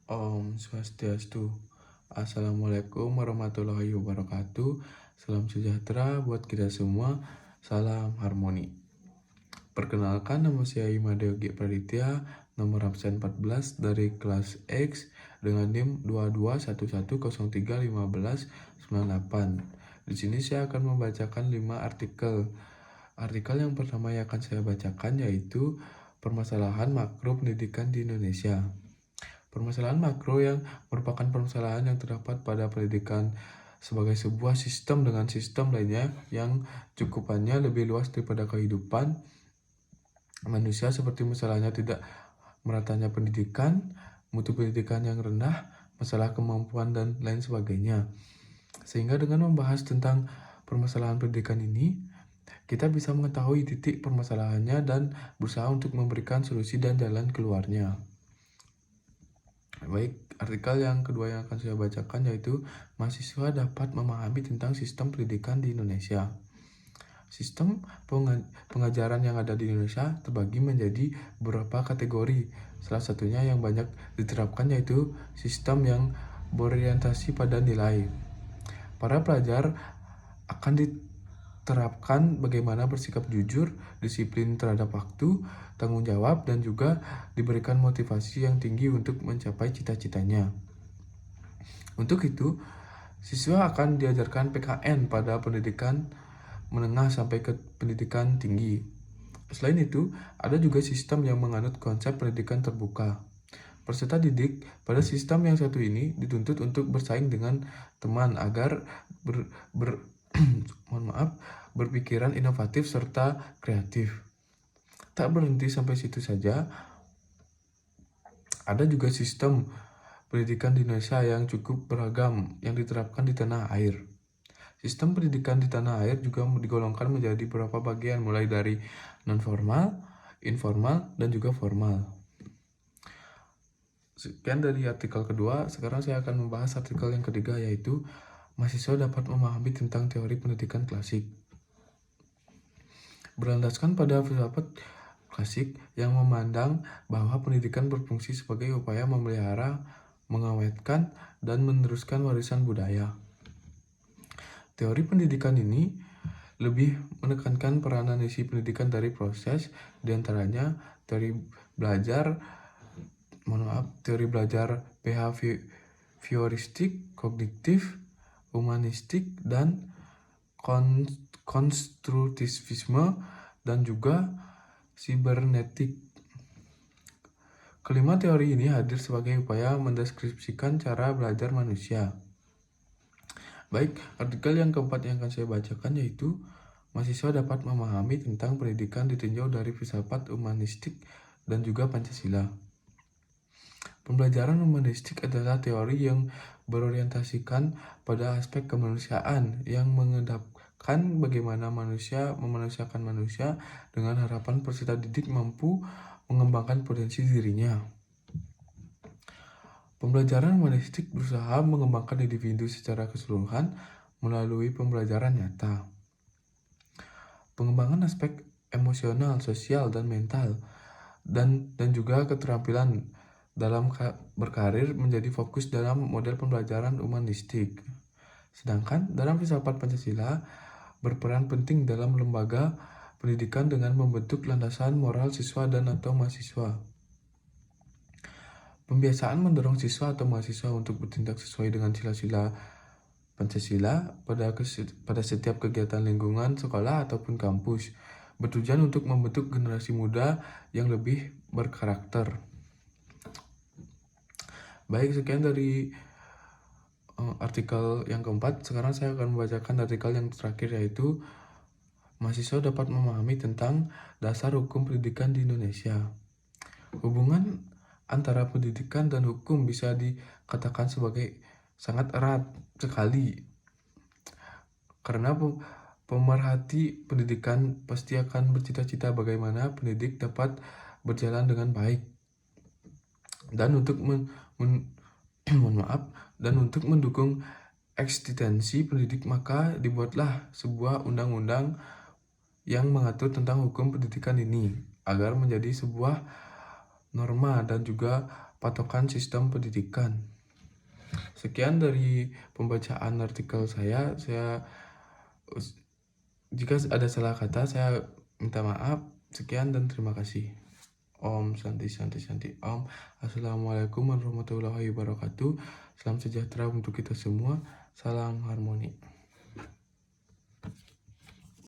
Om Swastiastu. Assalamualaikum warahmatullahi wabarakatuh. Salam sejahtera buat kita semua. Salam harmoni. Perkenalkan, nama saya Imade Yogi Praditya, nomor absen 14 dari kelas X dengan NIM 2211031598. Di sini saya akan membacakan 5 artikel. Artikel yang pertama yang akan saya bacakan yaitu permasalahan makro pendidikan di Indonesia. Permasalahan makro yang merupakan permasalahan yang terdapat pada pendidikan sebagai sebuah sistem dengan sistem lainnya yang cakupannya lebih luas daripada kehidupan manusia, seperti masalahnya tidak meratanya pendidikan, mutu pendidikan yang rendah, masalah kemampuan, dan lain sebagainya. Sehingga dengan membahas tentang permasalahan pendidikan ini, kita bisa mengetahui titik permasalahannya dan berusaha untuk memberikan solusi dan jalan keluarnya. Baik, artikel yang kedua yang akan saya bacakan yaitu mahasiswa dapat memahami tentang sistem pendidikan di Indonesia. Sistem pengajaran yang ada di Indonesia terbagi menjadi beberapa kategori. Salah satunya yang banyak diterapkan yaitu sistem yang berorientasi pada nilai. Para pelajar akan diterapkan bagaimana bersikap jujur, disiplin terhadap waktu, tanggung jawab, dan juga diberikan motivasi yang tinggi untuk mencapai cita-citanya. Untuk itu, siswa akan diajarkan PKN pada pendidikan menengah sampai ke pendidikan tinggi. Selain itu, ada juga sistem yang menganut konsep pendidikan terbuka. Peserta didik pada sistem yang satu ini dituntut untuk bersaing dengan teman agar berpikiran inovatif serta kreatif. Tak berhenti sampai situ saja, ada juga sistem pendidikan di Indonesia yang cukup beragam yang diterapkan di tanah air. Sistem pendidikan di tanah air juga digolongkan menjadi beberapa bagian, mulai dari non-formal, informal, dan juga formal. Sekian dari artikel kedua. Sekarang saya akan membahas artikel yang ketiga, yaitu mahasiswa dapat memahami tentang teori pendidikan klasik. Berlandaskan pada filsafat klasik yang memandang bahwa pendidikan berfungsi sebagai upaya memelihara, mengawetkan, dan meneruskan warisan budaya. Teori pendidikan ini lebih menekankan peranan isi pendidikan dari proses, diantaranya teori belajar behavioristik, kognitif, humanistik, dan konstruktivisme, dan juga sibernetik. Kelima teori ini hadir sebagai upaya mendeskripsikan cara belajar manusia. Baik, artikel yang keempat yang akan saya bacakan yaitu mahasiswa dapat memahami tentang pendidikan ditinjau dari filsafat humanistik dan juga Pancasila. Pembelajaran humanistik adalah teori yang berorientasikan pada aspek kemanusiaan yang mengendapkan bagaimana manusia memanusiakan manusia dengan harapan peserta didik mampu mengembangkan potensi dirinya. Pembelajaran humanistik berusaha mengembangkan individu secara keseluruhan melalui pembelajaran nyata. Pengembangan aspek emosional, sosial, dan mental dan juga keterampilan dalam berkarir menjadi fokus dalam model pembelajaran humanistik. Sedangkan dalam filsafat Pancasila berperan penting dalam lembaga pendidikan dengan membentuk landasan moral siswa dan atau mahasiswa. Pembiasaan mendorong siswa atau mahasiswa untuk bertindak sesuai dengan sila-sila Pancasila pada setiap kegiatan lingkungan sekolah ataupun kampus, bertujuan untuk membentuk generasi muda yang lebih berkarakter. Baik, sekian dari artikel yang keempat. Sekarang saya akan membacakan artikel yang terakhir, yaitu mahasiswa dapat memahami tentang dasar hukum pendidikan di Indonesia. Hubungan antara pendidikan dan hukum bisa dikatakan sebagai sangat erat sekali, karena pemerhati pendidikan pasti akan bercita-cita bagaimana pendidik dapat berjalan dengan baik. Dan untuk untuk mendukung eksistensi pendidik, maka dibuatlah sebuah undang-undang yang mengatur tentang hukum pendidikan ini agar menjadi sebuah norma dan juga patokan sistem pendidikan. Sekian dari pembacaan artikel saya. Jika ada salah kata, saya minta maaf. Sekian dan terima kasih. Om Santi Santi Santi Om. Assalamualaikum warahmatullahi wabarakatuh. Salam sejahtera untuk kita semua. Salam harmoni.